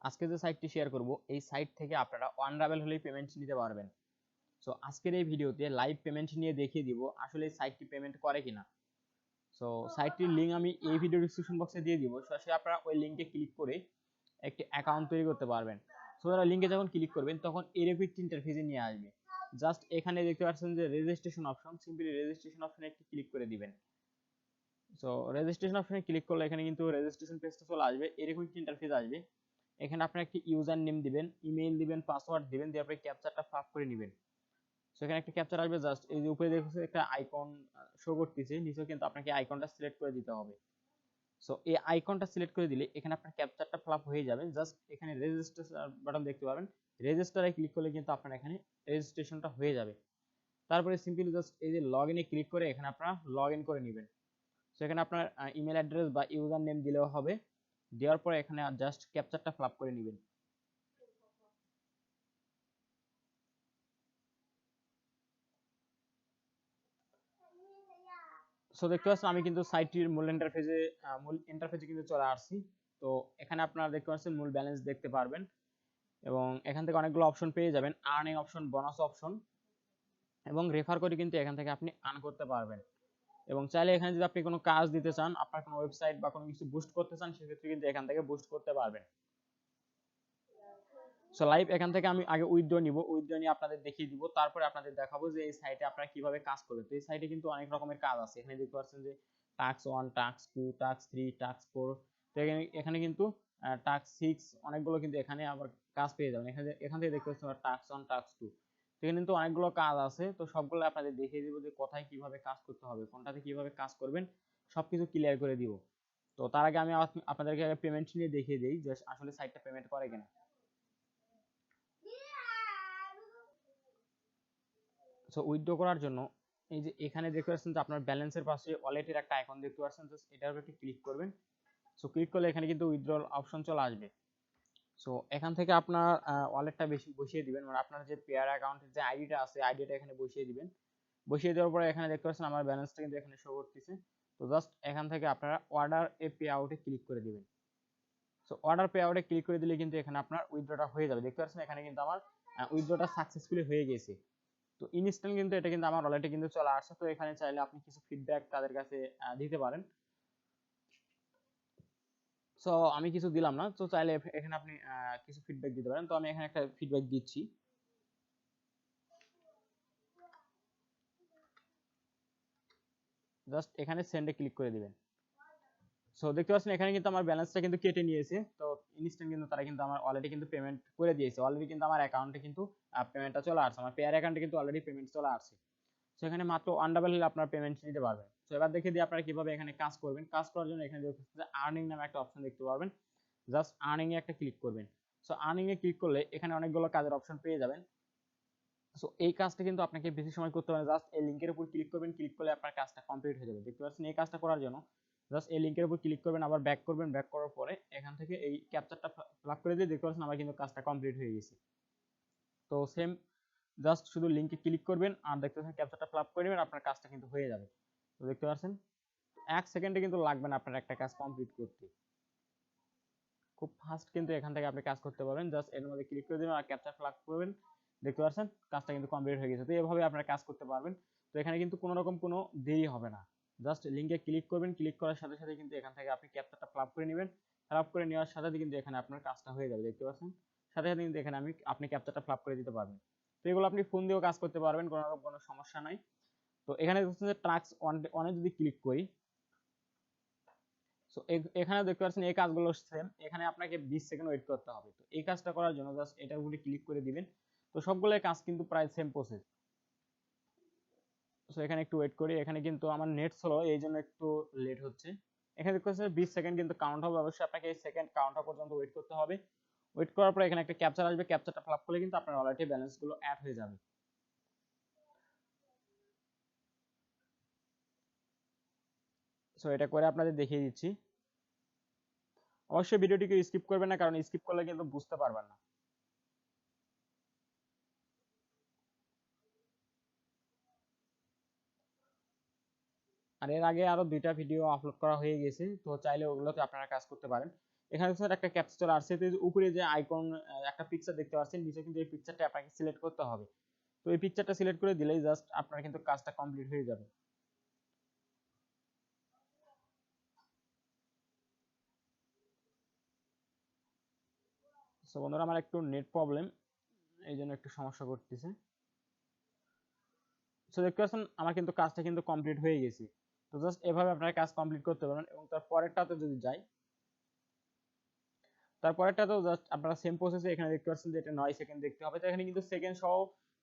আজকে যে সাইটটি শেয়ার করব এই সাইট থেকে আপনারা রাবেল হলেই পেমেন্ট নিতে পারবেন। সো আজকের এই ভিডিওতে লাইভ পেমেন্ট নিয়ে দেখিয়ে দিব আসলে এই সাইটটি পেমেন্ট করে কিনা। সো সাইটটির লিঙ্ক আমি এই ভিডিও ডেসক্রিপশন বক্সে দিয়ে দিব, সরাসরি আপনারা ওই লিঙ্কে ক্লিক করে একটি অ্যাকাউন্ট তৈরি করতে পারবেন। সো যারা লিঙ্কে যখন ক্লিক করবেন তখন এরকম একটি ইন্টারফেসে নিয়ে আসবে। জাস্ট এখানে দেখতে পাচ্ছেন যে রেজিস্ট্রেশন অপশন, সিম্পলি রেজিস্ট্রেশন অপশনে একটি ক্লিক করে দিবেন। সো রেজিস্ট্রেশন অপশনে ক্লিক করলে এখানে কিন্তু রেজিস্ট্রেশন পেজটা চলে আসবে, এরকম একটি ইন্টারফেস আসবে। এখানে আপনার একটি ইউজার নেম দিবেন, ইমেইল দিবেন, পাসওয়ার্ড দিবেন, দিয়ে আপনি ক্যাপচারটা ফাঁক করে নেবেন। সো এখানে একটা ক্যাপচার আসবে, জাস্ট এই যে উপরে দেখতেছেন একটা আইকন শো করতেছে, নিচে কিন্তু আপনাকে আইকনটা সিলেক্ট করে দিতে হবে। সো এই আইকনটা সিলেক্ট করে দিলে এখানে আপনার ক্যাপচারটা ফিল আপ হয়ে যাবে। জাস্ট এখানে রেজিস্ট্রেশন বাটন দেখতে পাবেন, রেজিস্টারে ক্লিক করলে কিন্তু আপনার এখানে রেজিস্ট্রেশনটা হয়ে যাবে। তারপরে সিম্পলি জাস্ট এই যে লগইনে ক্লিক করে এখানে আপনারা লগইন করে নেবেন। সো এখানে আপনার ইমেল অ্যাড্রেস বা ইউজার নেম দিলেও হবে, দেওয়ার পরে এখানে জাস্ট ক্যাপচারটা ফিল আপ করে নেবেন। সো দেখতে পাচ্ছেন আমি কিন্তু সাইটটির মূল ইন্টারফেসে কিন্তু চলে আসছি। তো এখানে আপনারা দেখতে পাচ্ছেন মূল ব্যালেন্স দেখতে পারবেন এবং এখান থেকে অনেকগুলো অপশন পেয়ে যাবেন, আর্নিং অপশন, বোনাস অপশন এবং রেফার করে কিন্তু এখান থেকে আপনি আর্ন করতে পারবেন। এবং চাইলে এখানে যদি আপনি কোনো কাজ দিতে চান, আপনার কোনো ওয়েবসাইট বা কোনো কিছু বুস্ট করতে চান, সেক্ষেত্রে কিন্তু এখান থেকে বুস্ট করতে পারবেন। সো লাইভ এখান থেকে আমি আগে উইথড্র নিব, উইথড্র নিয়ে আপনাদের দেখিয়ে দিব, তারপরে আপনাদের দেখাবো যে এই সাইটে আপনারা কিভাবে কাজ করবেন। তো এই সাইটে কিন্তু অনেক রকমের কাজ আছে, এখানে দেখতে পাচ্ছেন যে টাস্ক 1, টাস্ক 2, টাস্ক 3, টাস্ক 4, তো এখানে কিন্তু টাস্ক 6 অনেকগুলো কিন্তু এখানে আবার কাজ পেয়ে যাবেন। এখান থেকে দেখতে পাচ্ছেন টাস্ক 1, টাস্ক 2, এখানে কিন্তু অনেকগুলো কাজ আছে। তো সবগুলো আপনাদের দেখিয়ে দিব যে কোথায় কিভাবে কাজ করতে হবে, কোনটাতে কিভাবে কাজ করবেন, সবকিছু ক্লিয়ার করে দিব। তো তার আগে আমি আপনাদেরকে পেমেন্ট নিয়ে দেখিয়ে দিই যে আসলে সাইটটা পেমেন্ট করে কিনা। সো উইথড্র করার জন্য এই যে এখানে দেখতে পাচ্ছেন যে আপনার ব্যালেন্সের পাশে ওয়ালেটের একটা আইকন দেখতে পাচ্ছেন, জাস্ট এটার উপর একটু ক্লিক করবেন। সো ক্লিক করলে এখানে কিন্তু উইথড্রল অপশন চলে আসবে। সো এখান থেকে আপনার ওয়ালেটটা বসিয়ে দিবেন, মানে আপনার যে পেয়ার অ্যাকাউন্টের যে আইডিটা আছে আইডিটা এখানে বসিয়ে দিবেন। বসিয়ে দেওয়ার পরে এখানে দেখতে পাচ্ছেন আমার ব্যালেন্সটা কিন্তু এখানে শো করতেছে। তো জাস্ট এখান থেকে আপনারা অর্ডার এ পে আউটে ক্লিক করে দিবেন। সো অর্ডার পে আউটে ক্লিক করে দিলে কিন্তু এখানে আপনার উইথড্রটা হয়ে যাবে। দেখতে পাচ্ছেন এখানে কিন্তু আমার উইথড্রটা সাকসেসফুলি হয়ে গেছে। তো ইনস্ট্যান্ট কিন্তু এটা কিন্তু আমার ওয়ালেটে কিন্তু চলে আসছে। তো এখানে চাইলে আপনি কিছু ফিডব্যাক তাদের কাছে দিতে পারেন। সো আমি কিছু দিলাম না, তো চাইলে এখানে আপনি কিছু ফিডব্যাক দিতে পারেন। তো আমি এখানে একটা ফিডব্যাক দিচ্ছি। জাস্ট এখানে সেন্ডে ক্লিক করে দিবেন। সো দেখতে পাচ্ছেন এখানে কিন্তু আমার ব্যালেন্সটা কিন্তু কেটে নিয়েছে। তো ইনস্ট্যান্ট কিন্তু তারা কিন্তু আমার অলরেডি কিন্তু পেমেন্ট করে দিয়েছে। অলরেডি কিন্তু আমার অ্যাকাউন্টে কিন্তু পেমেন্টটা চলে আসছে, আমার পেয়ার অ্যাকাউন্টে কিন্তু অলরেডি পেমেন্ট চলে আসছে। সেখানে মাত্র ডাবল হলে আপনার পেমেন্ট নিতে পারবেন। তো এবার দেখে দিই আপনারা কিভাবে এখানে কাজ করবেন। কাজ করার জন্য এখানে আর্নিং নামে একটা অপশন দেখতে পারবেন, জাস্ট আর্নিং এ একটা ক্লিক করবেন। সো আর্নিং এ ক্লিক করলে এখানে অনেকগুলো কাজের অপশন পেয়ে যাবেন। সো এই কাজটা কিন্তু আপনাকে বেশি সময় করতে হবে না, জাস্ট এই লিংকের উপর ক্লিক করবেন, ক্লিক করলে আপনার কাজটা কমপ্লিট হয়ে যাবে। দেখতে পাচ্ছেন এই কাজটা করার জন্য জাস্ট এই লিংকের উপর ক্লিক করবেন, আবার ব্যাক করবেন, ব্যাক করার পরে এখান থেকে এই ক্যাপচারটা ফিল আপ করে দিয়ে দেখতে পাচ্ছেন আমার কিন্তু কাজটা কমপ্লিট হয়ে গেছে। তো সেম জাস্ট শুধু লিংকে ক্লিক করবেন আর দেখতে পাচ্ছেন ক্যাপচারটা ফিল আপ করে নেবেন, আপনার কাজটা কিন্তু হয়ে যাবে। তো দেখতে পাচ্ছেন 1 সেকেন্ডে কিন্তু লাগবে না আপনার একটা কাজ কমপ্লিট করতে, খুব ফাস্ট কিন্তু এখান থেকে আপনি কাজ করতে পারবেন। জাস্ট এর মধ্যে ক্লিক করে দিবেন আর ক্যাপচার ফিল আপ করবেন, দেখতে পাচ্ছেন কাজটা কিন্তু কমপ্লিট হয়ে গেছে। তো এইভাবে আপনারা কাজ করতে পারবেন। তো এখানে কিন্তু কোনো রকম কোনো দেরি হবে না, জাস্ট লিংকে ক্লিক করবেন, ক্লিক করার সাথে সাথে কিন্তু এখান থেকে আপনি ক্যাপচারটা ফিল আপ করে নেবেন। ফিল আপ করে নেওয়ার সাথে সাথে কিন্তু এখানে আপনার কাজটা হয়ে যাবে। দেখতে পাচ্ছেন সাথে সাথে কিন্তু এখানে আপনি ক্যাপচারটা ফিল আপ করে দিতে পারবেন। তো এগুলো আপনি ফোন দিয়েও কাজ করতে পারবেন, কোনো রকম কোনো সমস্যা নাই। তো এখানে দেখছেন যে টাস্ক 1 যদি ক্লিক করি, সো এখানে দেখতে পাচ্ছেন এই কাজগুলো সেম, এখানে আপনাকে 20 সেকেন্ড ওয়েট করতে হবে। তো এই কাজটা করার জন্য জাস্ট এটার উপরে ক্লিক করে দিবেন। তো সবগুলো কাজ কিন্তু প্রায় সেম প্রসেস। সো এখানে একটু ওয়েট করি, এখানে কিন্তু আমার নেট স্লো এই জন্য একটু লেট হচ্ছে। এখানে দেখতে পাচ্ছেন 20 সেকেন্ড কিন্তু কাউন্ট হবে, অবশ্যই আপনাকে এই সেকেন্ড কাউন্ট হওয়া পর্যন্ত ওয়েট করতে হবে। ওয়েট করার পর এখানে একটা ক্যাপচার আসবে, ক্যাপচারটা ফিল আপ করলে কিন্তু আপনার অলরেডি ব্যালেন্স গুলো অ্যাড হয়ে যাবে। সো এটা করে আপনাদের দেখিয়ে দিচ্ছি। অবশ্যই ভিডিওটিকে স্কিপ করবেন না, কারণ স্কিপ করলে কিন্তু বুঝতে পারবেন না। আর এর আগে আরো 2টা ভিডিও আপলোড করা হয়ে গেছে, তো চাইলে ওগুলোতে আপনারা কাজ করতে পারেন। এখানে দেখছেন একটা ক্যাপচা চলে আসছে, তো উপরে যে আইকন একটা পিকচার দেখতে পাচ্ছেন, নিচে কিন্তু এই পিকচারটা আপনাকে সিলেক্ট করতে হবে। তো এই পিকচারটা সিলেক্ট করে দিলেই জাস্ট আপনার কিন্তু কাজটা কমপ্লিট হয়ে যাবে। সো বন্ধুরা আমার একটু নেট প্রবলেম, এই জন্য একটু সমস্যা করতেছে। সো দেখতে পাচ্ছেন আমার কিন্তু কাজটা কিন্তু কমপ্লিট হয়ে গেছে। তো জাস্ট এভাবে আপনারা কাজ কমপ্লিট করতে পারবেন। এবং তার পরেরটাতে যদি যাই, তারপরেরটাতেও জাস্ট আপনারা সেম প্রসেসে এখানে দেখতে পাচ্ছেন যে এটা 9 সেকেন্ড দেখতে হবে। তো এখানে কিন্তু সেকেন্ড সহ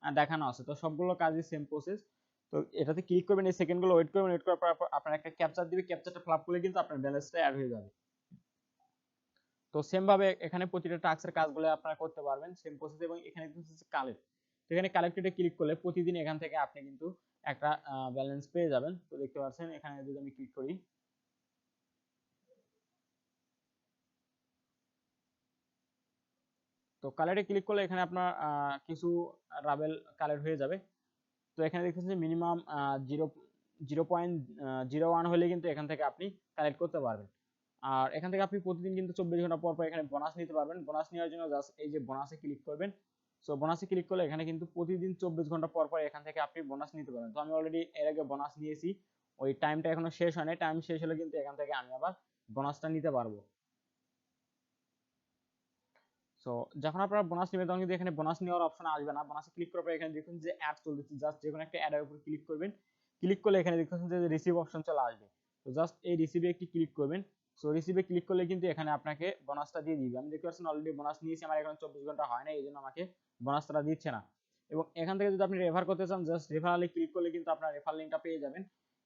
দেখানো আছে। তো সবগুলো কাজই সেম প্রসেস। তো এটাতে ক্লিক করবেন, এই সেকেন্ডগুলো ওয়েট করবেন, ওয়েট করার পর আপনার একটা ক্যাপচার দিবে, ক্যাপচারটা ফিল আপ করলে কিন্তু আপনার ব্যালেন্সটা অ্যাড হয়ে যাবে। তো সেম ভাবে এখানে প্রতিটা টাস্কের কাজগুলো আপনারা করতে পারবেন সেম প্রসেস। এবং এখানে কিন্তু কালেক্ট, তো এখানে কালেক্টেডে ক্লিক করলে প্রতিদিন এখান থেকে আপনি কিন্তু একটা ব্যালেন্স পেয়ে যাবেন। তো দেখতে পাচ্ছেন এখানে যদি আমি ক্লিক করি, তো কালেক্টে ক্লিক করলে এখানে আপনার কিছু রাবেল কালেক্ট হয়ে যাবে। তো এখানে দেখতেছেন মিনিমাম 0.01 হলে কিন্তু এখান থেকে আপনি কালেক্ট করতে পারবেন। আর এখান থেকে আপনি প্রতিদিন কিন্তু 24 ঘন্টা পর পর এখানে বোনাস নিতে পারবেন। বোনাস নেওয়ার জন্য জাস্ট এই যে বোনাসে ক্লিক করবেন। সো বোনাসে ক্লিক করলে এখানে কিন্তু প্রতিদিন 24 ঘন্টা পর পর এখান থেকে আপনি বোনাস নিতে পারবেন। তো আমি অলরেডি এর আগে বোনাস নিয়েছি, ওই টাইমটা এখনো শেষ হয়নি, টাইম শেষ হলে কিন্তু এখান থেকে আমি আবার বোনাসটা নিতে পারবো। সো যখন আপনারা বোনাস নেবেন তখন কিন্তু এখানে বোনাস নেওয়ার অপশন আসবে না। বোনাসে ক্লিক করার পর এখানে দেখুন যে অ্যাড চলতেছে, জাস্ট যে কোনো একটা অ্যাডের উপর ক্লিক করবেন। ক্লিক করলে এখানে দেখতেছেন যে রিসিভ অপশন চলে আসবে। তো জাস্ট এই রিসিভে একটি ক্লিক করবেন। সো রিসিভে ক্লিক করলে কিন্তু এখানে আপনাকে বোনাসটা দিয়ে দিবে। আমি দেখতে পাচ্ছেন অলরেডি বোনাস নিয়েছি, আমার এখন 24 ঘন্টা হয় না, এই জন্য আমাকে বোনাসটা দিচ্ছে না। এবং এখান থেকে যদি আপনি রেফার করতে চান জাস্ট রেফারালে ক্লিক করলে কিন্তু আপনার রেফার লিঙ্কটা পেয়ে যাবেন।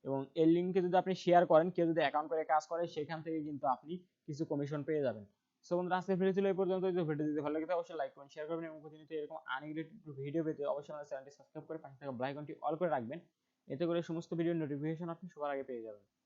এবং এই লিঙ্কে যদি আপনি শেয়ার করেন, কেউ যদি অ্যাকাউন্ট করে কাজ করে, সেখান থেকে কিন্তু আপনি কিছু কমিশন পেয়ে যাবেন। সো বন্ধুরা আজকের ভিডিও ছিল এই পর্যন্ত। যদি ভিডিও যদি ভালো লাগে অবশ্যই লাইক করবেন, শেয়ার করবেন এবং প্রতিনিয়ত এরকম আনরিলেটেড ভিডিও পেতে অবশ্যই আমাদের চ্যানেলটি সাবস্ক্রাইব করে পাশে থাকা বেল আইকনটি অল করে রাখবেন। এতে করে সমস্ত ভিডিওর নোটিফিকেশন আপনি সবার আগে পেয়ে যাবেন।